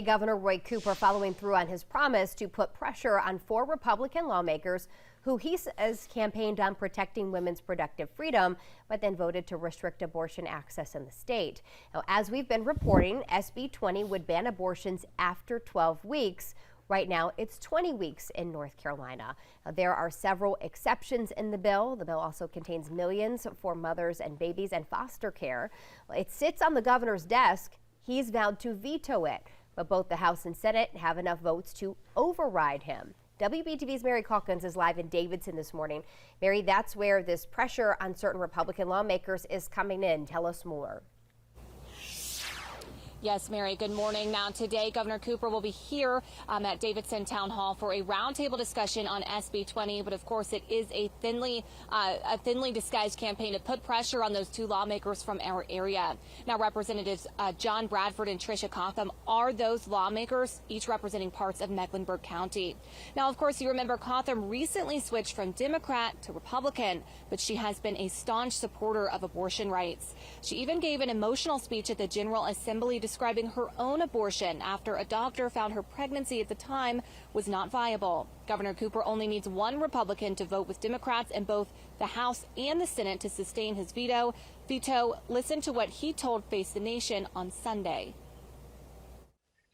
Governor Roy Cooper following through on his promise to put pressure on 4 Republican lawmakers who he says campaigned on protecting women's reproductive freedom, but then voted to restrict abortion access in the state. Now, as we've been reporting, SB 20 would ban abortions after 12 weeks. Right now, it's 20 weeks in North Carolina. Now, there are several exceptions in the bill. The bill also contains millions for mothers and babies and foster care. It sits on the governor's desk. He's vowed to veto it, but both the House and Senate have enough votes to override him. WBTV's Mary Calkins is live in Davidson this morning. Mary, that's where this pressure on certain Republican lawmakers is coming in. Tell us more. Yes, Mary, good morning. Now, today, Governor Cooper will be here at Davidson Town Hall for a roundtable discussion on SB 20. But of course, it is a thinly disguised campaign to put pressure on those 2 lawmakers from our area. Now, Representatives John Bradford and Tricia Cotham are those lawmakers, each representing parts of Mecklenburg County. Now, of course, you remember Cotham recently switched from Democrat to Republican, but she has been a staunch supporter of abortion rights. She even gave an emotional speech at the General Assembly describing her own abortion after a doctor found her pregnancy at the time was not viable. Governor Cooper only needs 1 Republican to vote with Democrats in both the House and the Senate to sustain his veto. Listen to what he told Face the Nation on Sunday.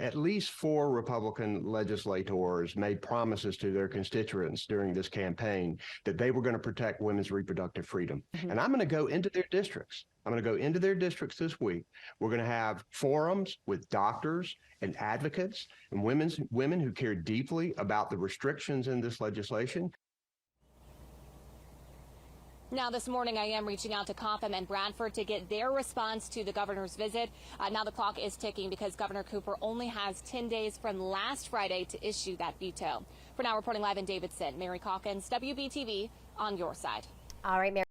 At least 4 Republican legislators made promises to their constituents during this campaign that they were going to protect women's reproductive freedom. And I'm going to go into their districts. I'm going to go into their districts this week. We're going to have forums with doctors and advocates and women who care deeply about the restrictions in this legislation. Now, this morning, I am reaching out to Cotham and Bradford to get their response to the governor's visit. Now the clock is ticking because Governor Cooper only has 10 days from last Friday to issue that veto. For now, reporting live in Davidson, Mary Calkins, WBTV, on your side. All right, Mary.